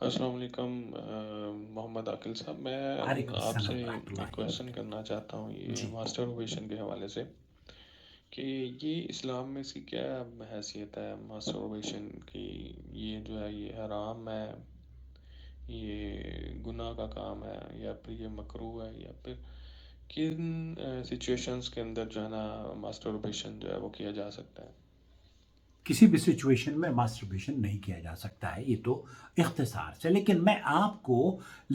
السلام علیکم محمد عاقل صاحب، میں وعلیکم آپ سے السلام ورحمۃ ایک اللہ۔ کویشچن کرنا چاہتا ہوں یہ جی ماسٹربیشن کے حوالے سے کہ یہ اسلام میں اس کی کیا حیثیت ہے ماسٹربیشن کی؟ یہ جو ہے یہ حرام ہے، یہ گناہ کا کام ہے، یا پھر یہ مکروہ ہے، یا پھر کن سچویشنز کے اندر جو ہے نا ماسٹربیشن جو ہے وہ کیا جا سکتا ہے؟ کسی بھی سچویشن میں ماسٹربیشن نہیں کیا جا سکتا ہے، یہ تو اختصار سے، لیکن میں آپ کو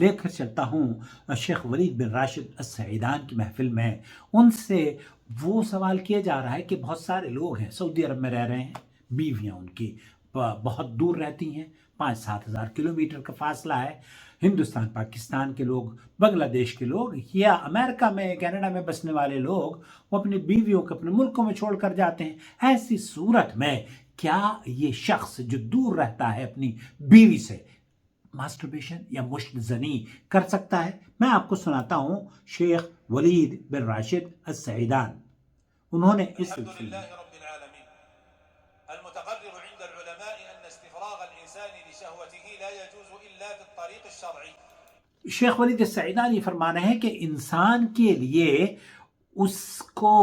لے کر چلتا ہوں شیخ ولید بن راشد السعیدان کی محفل میں۔ ان سے وہ سوال کیا جا رہا ہے کہ بہت سارے لوگ ہیں سعودی عرب میں رہ رہے ہیں، بیویاں ان کی بہت دور رہتی ہیں، 5-7 ہزار کلومیٹر کا فاصلہ ہے، ہندوستان پاکستان کے لوگ، بنگلہ دیش کے لوگ یا امریکہ میں کینیڈا میں بسنے والے لوگ وہ اپنی بیویوں کو اپنے ملکوں میں چھوڑ کر جاتے ہیں۔ ایسی صورت میں کیا یہ شخص جو دور رہتا ہے اپنی بیوی سے ماسٹربیشن یا مشت زنی کر سکتا ہے؟ میں آپ کو سناتا ہوں شیخ ولید بن راشد السعیدان، انہوں نے اس الحمد سلسلے لله میں رب العالمين المتقرر عند العلماء أن استفراغ الإنسان لشهوته لا يجوز إلا بالطريق الشرعي. شیخ ولید السعیدان یہ فرمانا ہے کہ انسان کے لیے اس کو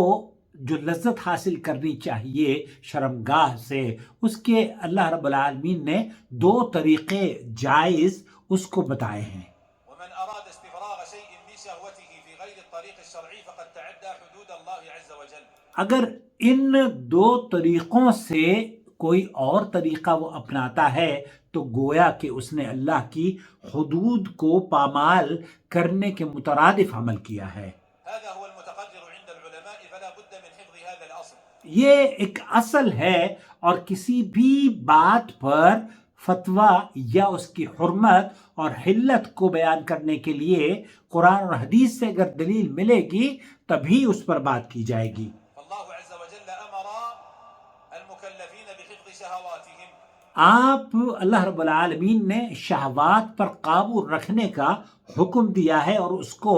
جو لذت حاصل کرنی چاہیے شرمگاہ سے، اس کے اللہ رب العالمین نے 2 طریقے جائز اس کو بتائے ہیں۔ ومن أراد استفراغ شيء من شهوته في غير الطريق الشرعي فقد تعدى حدود الله عز وجل. اگر ان 2 طریقوں سے کوئی اور طریقہ وہ اپناتا ہے تو گویا کہ اس نے اللہ کی حدود کو پامال کرنے کے مترادف عمل کیا ہے۔ هذا هو المتقرر عند العلماء فلا بد من حفظ هذا الأصل. یہ ایک اصل ہے، اور کسی بھی بات پر فتویٰ یا اس کی حرمت اور حلت کو بیان کرنے کے لیے قرآن اور حدیث سے اگر دلیل ملے گی تبھی اس پر بات کی جائے گی۔ فالله عز وجل أمر المكلفين بحفظ شهواتهم. آپ اللہ رب العالمین نے شہوات پر قابو رکھنے کا حکم دیا ہے، اور اس کو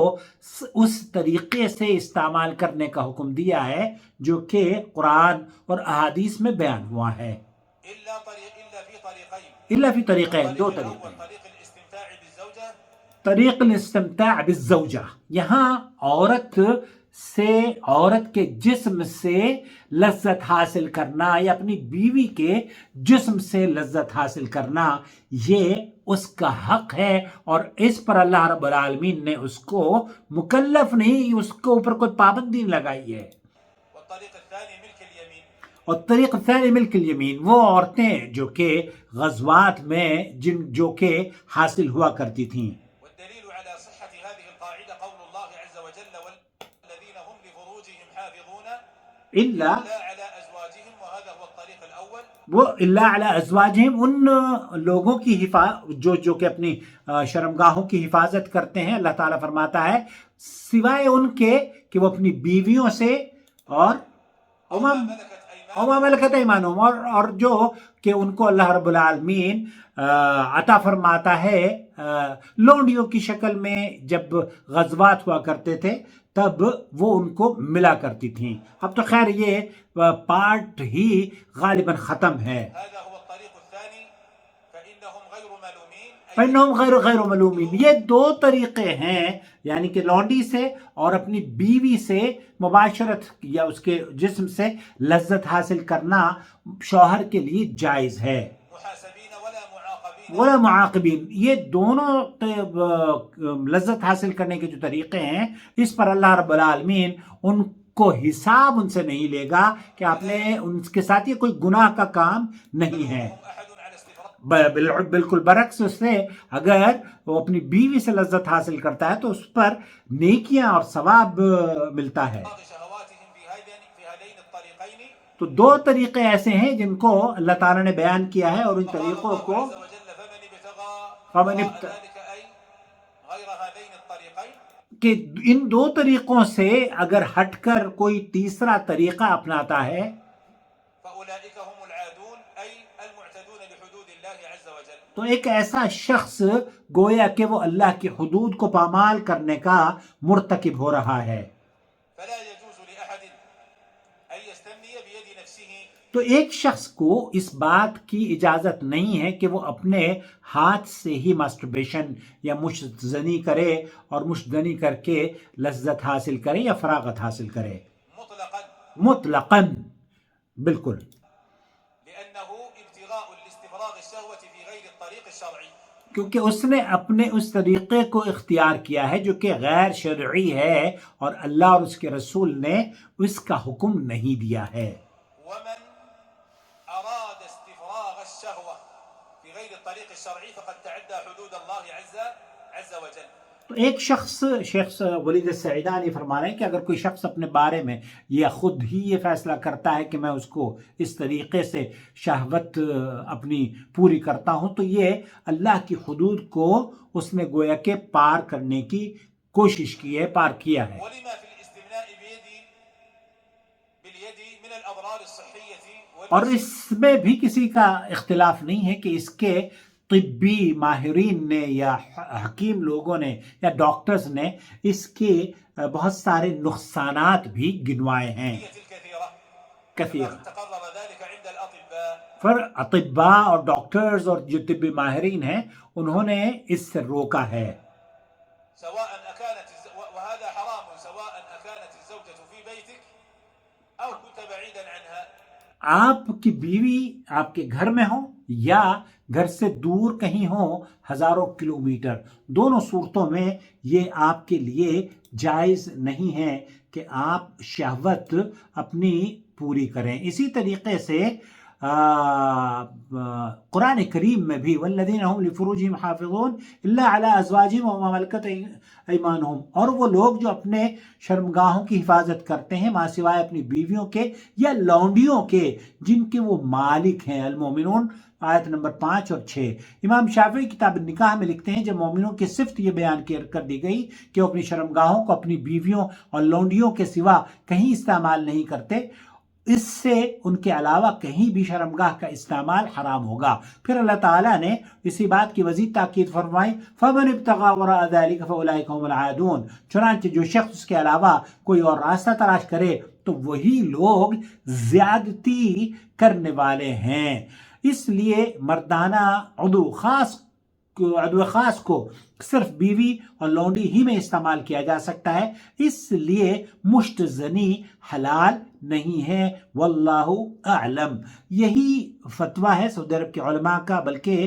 اس طریقے سے استعمال کرنے کا حکم دیا ہے جو کہ قرآن اور احادیث میں بیان ہوا ہے۔ إلا في طريقين. اللہ فی طریقین، الطريق 2 طریقے الأول ہیں۔ طريق الاستمتاع بالزوجة. طریق الاستمتاع بالزوجہ، یہاں عورت کے جسم سے لذت حاصل کرنا یا اپنی بیوی کے جسم سے لذت حاصل کرنا، یہ اس کا حق ہے، اور اس پر اللہ رب العالمین نے اس کو مکلف نہیں، اس کے اوپر کوئی پابندی لگائی ہے۔ والطريق الثاني ملك اليمين. اور طریق ثانی ملک الیمین، وہ عورتیں جو کہ غزوات میں جو کہ حاصل ہوا کرتی تھیں۔ والدليل على صحة هذه القاعدة قول الله عز وجل والذين هم لفروجهم حافظون الا إلا على أزواجهم وهذا هو الطريق الأول. وہ اللہ علی ازواجہم، ان لوگوں کی جو کہ اپنی شرمگاہوں کی حفاظت کرتے ہیں، اللہ تعالیٰ فرماتا ہے سوائے ان کے کہ وہ اپنی بیویوں سے اور أو ما ملكت وما ملکت ایمانہم، اور جو کہ ان کو اللہ رب العالمین عطا فرماتا ہے لونڈیوں کی شکل میں، جب غزوات ہوا کرتے تھے تب وہ ان کو ملا کرتی تھیں۔ اب تو خیر یہ پارٹ ہی غالباً ختم ہے۔ هذا هو الطريق الثاني فإنهم غير ملومين. فإنهم غیر ملومین، یہ 2 طریقے ہیں، یعنی کہ لونڈی سے اور اپنی بیوی سے مباشرت یا اس کے جسم سے لذت حاصل کرنا شوہر کے لیے جائز ہے، محاسبين ولا معاقبين. ولا معاقبین۔ یہ دونوں لذت حاصل کرنے کے جو طریقے ہیں، اس پر اللہ رب العالمین ان کو حساب ان سے نہیں لے گا کہ آپ نے ان کے ساتھ، یہ کوئی گناہ کا کام نہیں ہے۔ هم أحد على استفراغ. بالکل برعکس اس سے اگر وہ اپنی بیوی سے لذت حاصل کرتا ہے تو اس پر نیکیاں اور ثواب ملتا ہے۔ شهواتهم في هذين الطريقين. تو 2 طریقے ایسے ہیں جن کو اللہ تعالیٰ نے بیان کیا ہے، اور ان فقال طریقوں الله کو عز وجل فمن ابتغى فمن وراء ابتغى ذلك أي غير هذين الطريقين کہ ان 2 طریقوں سے اگر ہٹ کر کوئی تیسرا طریقہ اپناتا ہے فأولئك هم العادون أي المعتدون لحدود الله عز وجل. تو ایک ایسا شخص گویا کہ وہ اللہ کی حدود کو پامال کرنے کا مرتکب ہو رہا ہے۔ فلا يجوز لأحد أن يستمني بيد نفسه. تو ایک شخص کو اس بات کی اجازت نہیں ہے کہ وہ اپنے ہاتھ سے ہی ماسٹربیشن یا مشت زنی کرے اور مشت زنی کر کے لذت حاصل کرے یا فراغت حاصل کرے مطلقا مطلقاً، بالکل، لأنه ابتغاء لاستفراغ الشهوة في غير الطريق الشرعي. کیونکہ اس نے اپنے اس طریقے کو اختیار کیا ہے جو کہ غیر شرعی ہے اور اللہ اور اس کے رسول نے اس کا حکم نہیں دیا ہے. ومن أراد استفراغ الشهوة في غير الطريق الشرعي فقد تعدى حدود الله عز وجل. تو ایک شخص، شیخ ولید السعیدانی فرما رہے ہیں کہ اگر کوئی شخص اپنے بارے میں یا خود ہی یہ فیصلہ کرتا ہے کہ میں اس کو اس طریقے سے شہوت اپنی پوری کرتا ہوں تو یہ اللہ کی حدود کو اس نے گویا کہ پار کرنے کی کوشش کی ہے، پار کیا ہے. ولما في الاستمناء باليد من الأضرار الصحية اور اس میں بھی کسی کا اختلاف نہیں ہے کہ اس کے طبی ماہرین نے یا حکیم لوگوں نے یا ڈاکٹرز نے اس کے بہت سارے نقصانات بھی گنوائے ہیں کثیر. تقرر ذلك عند الأطباء. پر اطباء اور ڈاکٹرز اور جو طبی ماہرین ہیں انہوں نے اس سے روکا ہے. سواء أكانت وهذا حرام سواء أكانت الزوجة في بيتك أو كنت بعيدا عنها. آپ کی بیوی آپ کے گھر میں ہو یا گھر سے دور کہیں ہو ہزاروں کلومیٹر، دونوں صورتوں میں یہ آپ کے لیے جائز نہیں ہے کہ آپ شہوت اپنی پوری کریں. اسی طریقے سے قرآن کریم میں بھی والذین هم لفروجہم حافظون الا علی ازواجہم وما ملکت ایمانہم، اور وہ لوگ جو اپنے شرمگاہوں کی حفاظت کرتے ہیں ماں سوائے اپنی بیویوں کے یا لونڈیوں کے جن کے وہ مالک ہیں. المومنون آیت نمبر 5 اور 6. امام شافعی کتاب النکاح میں لکھتے ہیں جب مومنوں کی صفت یہ بیان کر دی گئی کہ وہ اپنی شرمگاہوں کو اپنی بیویوں اور لونڈیوں کے سوا کہیں استعمال نہیں کرتے، اس سے ان کے علاوہ کہیں بھی شرمگاہ کا استعمال حرام ہوگا. پھر اللہ تعالیٰ نے اسی بات کی مزید تاکید فرمائی فَمَنِ ابْتَغَىٰ وَرَاءَ ذَلِكَ فَأُولَٰئِكَ هُمُ الْعَادُونَ، چنانچہ جو شخص اس کے علاوہ کوئی اور راستہ تلاش کرے تو وہی لوگ زیادتی کرنے والے ہیں. اس لیے مردانہ عضو خاص کو صرف بیوی اور لونڈی ہی میں استعمال کیا جا سکتا ہے، اس لیے مشت زنی حلال نہیں ہے. واللہ اعلم. یہی فتویٰ ہے سعودی عرب کے علماء کا، بلکہ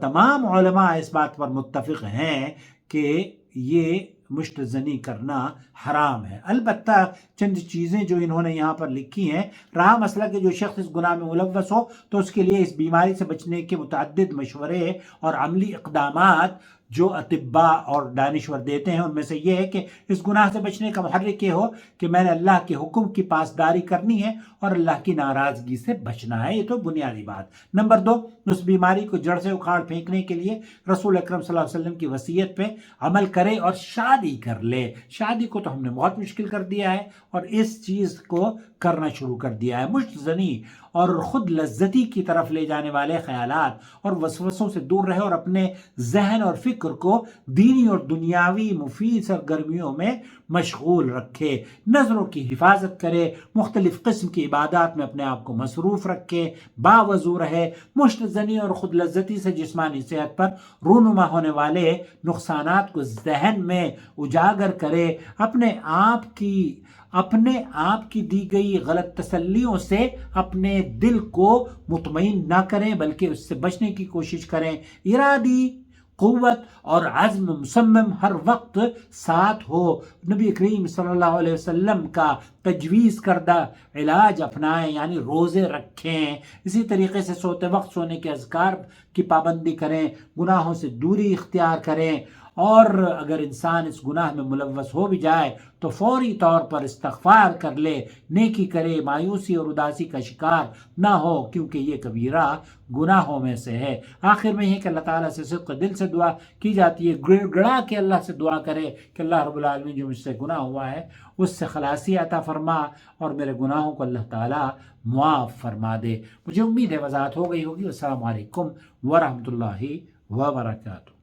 تمام علماء اس بات پر متفق ہیں کہ یہ مشت زنی کرنا حرام ہے. البتہ چند چیزیں جو انہوں نے یہاں پر لکھی ہیں، رہا مسئلہ کہ جو شخص اس گناہ میں ملوث ہو تو اس کے لیے اس بیماری سے بچنے کے متعدد مشورے اور عملی اقدامات جو اطباء اور دانشور دیتے ہیں ان میں سے یہ ہے کہ اس گناہ سے بچنے کا محرک یہ ہو کہ میں نے اللہ کے حکم کی پاسداری کرنی ہے اور اللہ کی ناراضگی سے بچنا ہے. یہ تو بنیادی بات. نمبر 2، اس بیماری کو جڑ سے اکھاڑ پھینکنے کے لیے رسول اکرم صلی اللہ علیہ وسلم کی وصیت پہ عمل کرے اور شادی کر لے. شادی کو تو ہم نے بہت مشکل کر دیا ہے اور اس چیز کو کرنا شروع کر دیا ہے. مشت زنی اور خود لذتی کی طرف لے جانے والے خیالات اور وسوسوں سے دور رہے اور اپنے ذہن اور فکر کو دینی اور دنیاوی مفید سرگرمیوں میں مشغول رکھے. نظروں کی حفاظت کرے، مختلف قسم کی عبادات میں اپنے آپ کو مصروف رکھے، باوضو رہے. مشت زنی اور خود لذتی سے جسمانی صحت پر رونما ہونے والے نقصانات کو ذہن میں اجاگر کرے. اپنے آپ کی دی گئی غلط تسلیوں سے اپنے دل کو مطمئن نہ کریں بلکہ اس سے بچنے کی کوشش کریں. ارادی قوت اور عزم مصمم ہر وقت ساتھ ہو. نبی کریم صلی اللہ علیہ وسلم کا تجویز کردہ علاج اپنائیں، یعنی روزے رکھیں. اسی طریقے سے سوتے وقت سونے کے اذکار کی پابندی کریں، گناہوں سے دوری اختیار کریں، اور اگر انسان اس گناہ میں ملوث ہو بھی جائے تو فوری طور پر استغفار کر لے، نیکی کرے، مایوسی اور اداسی کا شکار نہ ہو کیونکہ یہ کبیرہ گناہوں میں سے ہے. آخر میں یہ کہ اللہ تعالیٰ سے صدق دل سے دعا کی جاتی ہے، گڑ گڑا کے اللہ سے دعا کرے کہ اللہ رب العالمین جو مجھ سے گناہ ہوا ہے اس سے خلاصی عطا فرما اور میرے گناہوں کو اللہ تعالیٰ معاف فرما دے. مجھے امید ہے وضاحت ہو گئی ہوگی. السلام علیکم ورحمۃ اللہ وبرکاتہ.